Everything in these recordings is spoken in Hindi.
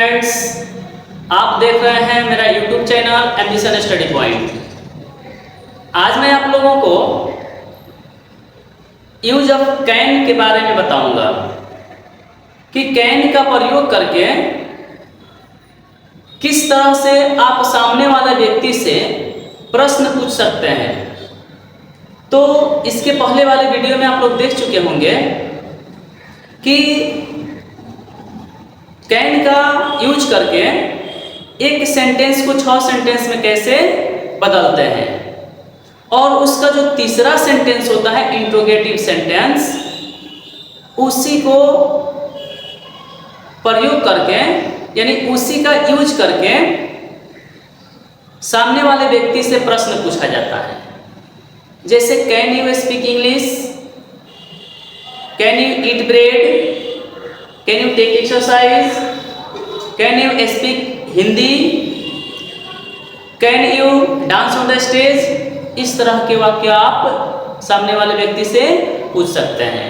फ्रेंड्स, आप देख रहे हैं मेरा YouTube channel ambition study point. आज मैं आप लोगों को यूज ऑफ कैन के बारे में बताऊंगा कि कैन का प्रयोग करके किस तरह से आप सामने वाले व्यक्ति से प्रश्न पूछ सकते हैं। तो इसके पहले वाले वीडियो में आप लोग देख चुके होंगे कि कैन का यूज करके एक सेंटेंस को 6 सेंटेंस में कैसे बदलते हैं, और उसका जो तीसरा सेंटेंस होता है इंट्रोगेटिव सेंटेंस, उसी को प्रयोग करके यानी उसी का यूज करके सामने वाले व्यक्ति से प्रश्न पूछा जाता है। जैसे can you speak English, can you eat bread, can you take exercise, can you speak Hindi, can you dance on the stage. इस तरह के वाक्य आप सामने वाले व्यक्ति से पूछ सकते हैं।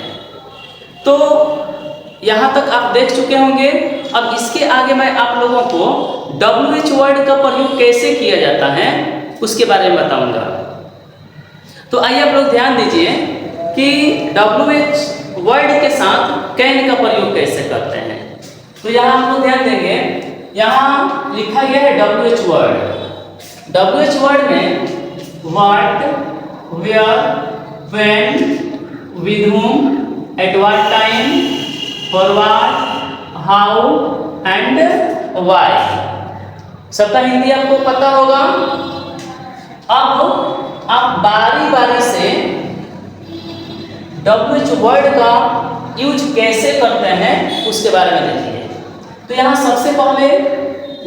तो यहाँ तक आप देख चुके होंगे। अब इसके आगे मैं आप लोगों को WH वर्ड का प्रयोग कैसे किया जाता है उसके बारे में बताऊंगा। तो आइए आप लोग ध्यान दीजिए कि WH वर्ड के साथ कैन का प्रयोग कैसे करते हैं। तो यहाँ हम लोग ध्यान देंगे, यहाँ लिखा गया है WH वर्ड। WH वर्ड में what, where, when, with whom, at what time, for what, how and why. सबका हिंदी आपको पता होगा। अब आप बारी बारी से WH वर्ड का यूज कैसे करते हैं उसके बारे में देखिए। तो यहाँ सबसे पहले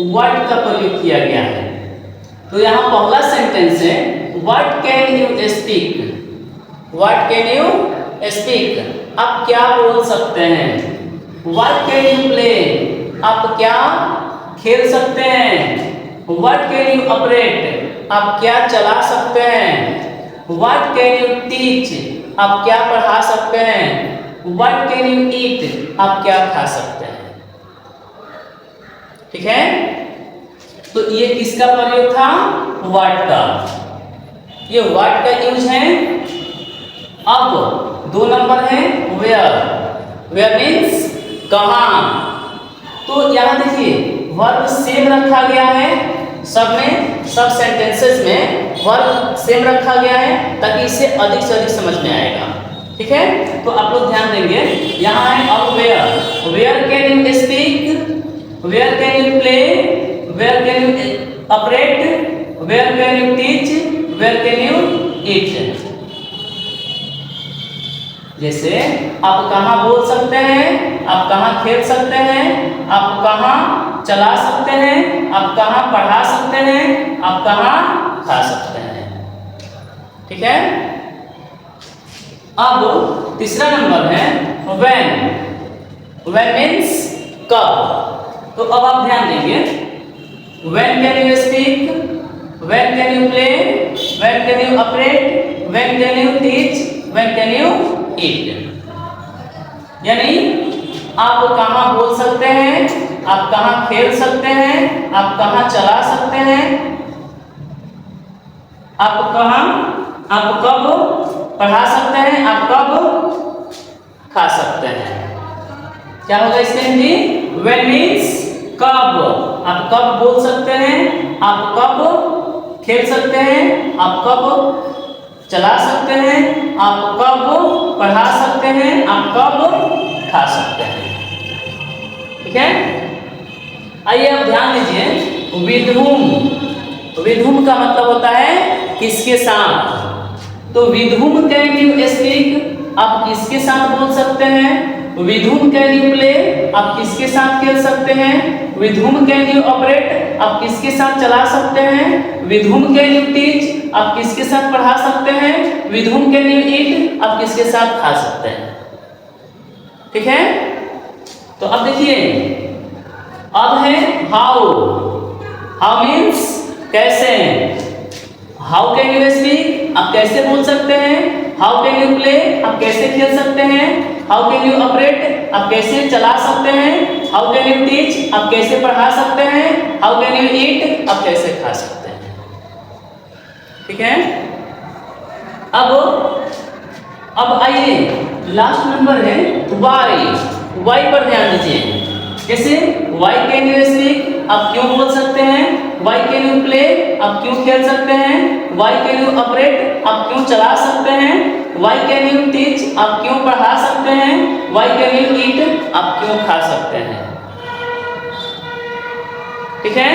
व्हाट का प्रयोग किया गया है। तो यहाँ पहला सेंटेंस है what can you speak. What can you speak, आप क्या बोल सकते हैं। व्हाट कैन यू प्ले, आप क्या खेल सकते हैं। व्हाट कैन यू ऑपरेट, आप क्या चला सकते हैं। व्हाट कैन यू टीच, आप क्या पढ़ा सकते हैं। व्हाट कैन यू ईट, आप क्या खा सकते हैं। ठीक है, तो ये किसका प्रयोग था, व्हाट का। ये व्हाट का यूज है। अब 2 नंबर है वेयर। वेयर मीन्स कहाँ। तो यहाँ देखिए वर्ब सेम रखा गया है, सब में, सब सेंटेंसेस में वर्ब सेम रखा गया है ताकि इसे अधिक से अधिक समझ में आएगा। ठीक है, तो आप लोग ध्यान देंगे। यहाँ है अब where. Where can you speak, where can you play, where can you operate, where can you teach, where can you eat. जैसे आप कहाँ बोल सकते हैं, आप कहाँ खेल सकते हैं, आप कहाँ चला सकते हैं, आप कहाँ पढ़ा सकते हैं, आप कहाँ खा सकते हैं। ठीक है, अब तीसरा नंबर है व्हेन। व्हेन मीन्स कब। तो अब आप ध्यान देंगे, when can you speak, when can you play, when can you operate, when can you teach, when can you ईट। यानी आप कहाँ बोल सकते हैं, आप कहाँ खेल सकते हैं, आप कहाँ चला सकते हैं, आप कब पढ़ा सकते हैं, आप कब खा सकते हैं। क्या होगा इसके हिंदी, व्हेन मीन्स कब। आप कब बोल सकते हैं, आप कब खेल सकते हैं, आप कब चला सकते हैं, आप कब पढ़ा सकते हैं, आप कब खा सकते हैं। ठीक है, आइए आप ध्यान दीजिए विद whom। विद whom का मतलब होता है किसके साथ। तो with whom can you speak, आप किसके साथ बोल सकते हैं। With whom can you play, आप किसके साथ खेल सकते हैं। With whom can you operate, आप किसके साथ चला सकते हैं। With whom can you teach, आप किसके साथ पढ़ा सकते हैं। विद whom कैन यू ईट, आप किसके साथ खा सकते हैं। ठीक है, तो अब देखिए अब है हाउ। हाउ मीन्स कैसे। हाउ कैन यू स्पीक, आप कैसे बोल सकते हैं। हाउ कैन यू प्ले, आप कैसे खेल सकते हैं। हाउ कैन यू ऑपरेट, आप कैसे चला सकते हैं, हाउ कैन यू टीच, आप कैसे पढ़ा सकते हैं, हाउ कैन यू ईट, आप कैसे खा सकते हैं। ठीक है, अब आइए लास्ट नंबर है वाई पर ध्यान दीजिए। जैसे वाई कैन यू स्पीक, आप क्यों बोल सकते हैं, वाई कैन यू प्ले, आप क्यों खेल सकते हैं, वाई कैन यू ऑपरेट, आप क्यों चला सकते हैं, वाई कैन यू टीच, आप क्यों पढ़ा सकते हैं, वाई कैन यू ईट, आप क्यों खा सकते हैं। ठीक है,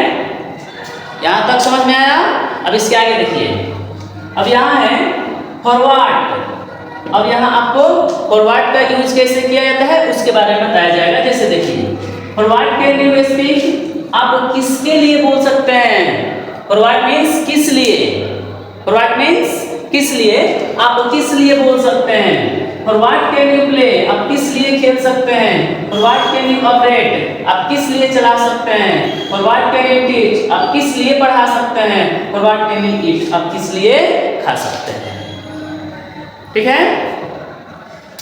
यहां तक समझ में आया। अब इसके आगे देखिए, अब यहाँ है फॉरवर्ड। अब यहाँ आपको फॉरवर्ड का यूज कैसे किया जाता है उसके बारे में बताया जाएगा। जैसे देखिए, फॉरवर्ड कैन यू स्पीक, आप किसके लिए बोल सकते हैं, फॉरवर्ड मीन्स किस लिए, फॉरवर्ड मीन्स किस लिए, आप किस लिए बोल सकते हैं। फॉरवर्ड कैन यू प्ले, आप किस लिए खेल सकते हैं। फॉरवर्ड कैन यू ऑपरेट, आप किस लिए चला सकते हैं। फॉरवर्ड कैन यू टीच, आप किस लिए पढ़ा सकते हैं। फॉरवर्ड कैन यू ईट, आप किस लिए खा सकते हैं। ठीक है,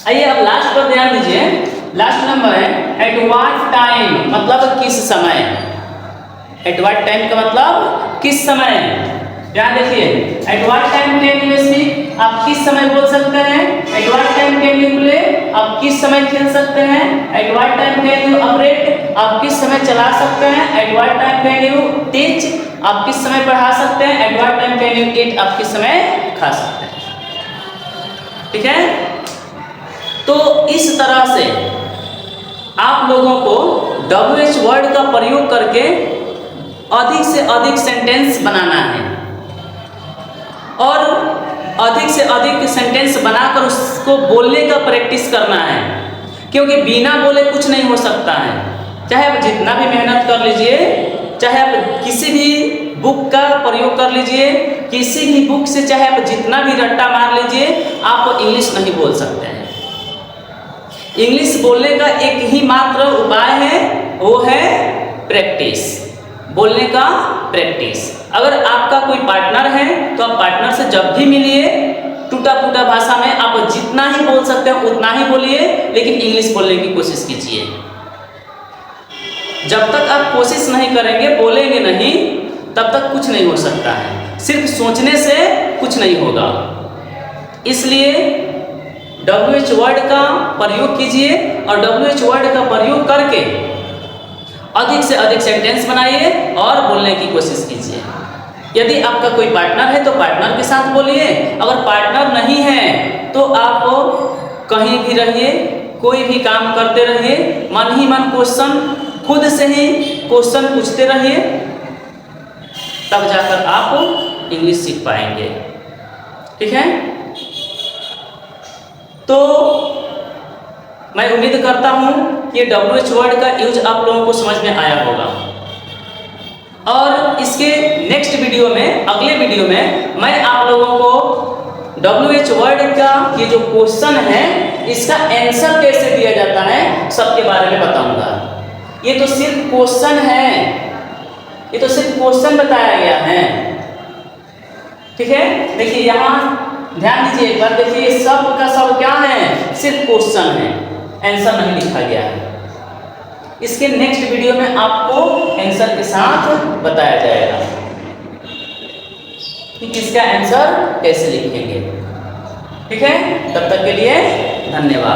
आइए अब लास्ट पर ध्यान दीजिए। लास्ट नंबर है एट व्हाट टाइम, मतलब किस समय। एट व्हाट टाइम का मतलब किस समय। ध्यान देखिए, eight what time can you speak, आप किस समय बोल सकते हैं। Eight what time can you play, आप किस समय खेल सकते हैं। Eight what time can you operate, आप किस समय चला सकते हैं। Eight what time can you teach, आप किस समय पढ़ा सकते हैं। Eight what time can you ईट, आप किस समय खा सकते हैं। ठीक है, तो इस तरह से आप लोगों को WH वर्ड का प्रयोग करके अधिक से अधिक सेंटेंस बनाना है और अधिक से अधिक सेंटेंस बनाकर उसको बोलने का प्रैक्टिस करना है, क्योंकि बिना बोले कुछ नहीं हो सकता है। चाहे आप जितना भी मेहनत कर लीजिए, चाहे आप किसी भी बुक का प्रयोग कर लीजिए, किसी भी बुक से चाहे आप जितना भी रट्टा मार लीजिए, आप इंग्लिश नहीं बोल सकते हैं। इंग्लिश बोलने का एक ही मात्र उपाय है, वो है प्रैक्टिस, बोलने का प्रैक्टिस। अगर आपका कोई पार्टनर है तो आप पार्टनर से जब भी मिलिए, टूटा फूटा भाषा में आप जितना ही बोल सकते हैं उतना ही बोलिए, लेकिन इंग्लिश बोलने की कोशिश कीजिए। जब तक आप कोशिश नहीं करेंगे, बोलेंगे नहीं, तब तक कुछ नहीं हो सकता है। सिर्फ सोचने से कुछ नहीं होगा। इसलिए WH वर्ड का प्रयोग कीजिए और WH वर्ड का प्रयोग करके अधिक से अधिक सेंटेंस बनाइए और बोलने की कोशिश कीजिए। यदि आपका कोई पार्टनर है तो पार्टनर के साथ बोलिए, अगर पार्टनर नहीं है तो आप कहीं भी रहिए, कोई भी काम करते रहिए, मन ही मन क्वेश्चन, खुद से ही क्वेश्चन पूछते रहिए, तब जाकर आप इंग्लिश सीख पाएंगे। ठीक है, तो मैं उम्मीद करता हूं कि WH वर्ड का यूज आप लोगों को समझ में आया होगा और इसके नेक्स्ट वीडियो में, अगले वीडियो में मैं आप लोगों को WH वर्ड का ये जो क्वेश्चन है इसका आंसर कैसे दिया जाता है सबके बारे में बताऊंगा। ये तो सिर्फ क्वेश्चन है, ये तो सिर्फ क्वेश्चन बताया गया है। ठीक है, देखिए यहाँ ध्यान दीजिए एक बार, देखिए सब का सब क्या है, सिर्फ क्वेश्चन है, आंसर नहीं लिखा गया है। इसके नेक्स्ट वीडियो में आपको आंसर के साथ बताया जाएगा कि किसका आंसर कैसे लिखेंगे। ठीक है, तब तक के लिए धन्यवाद।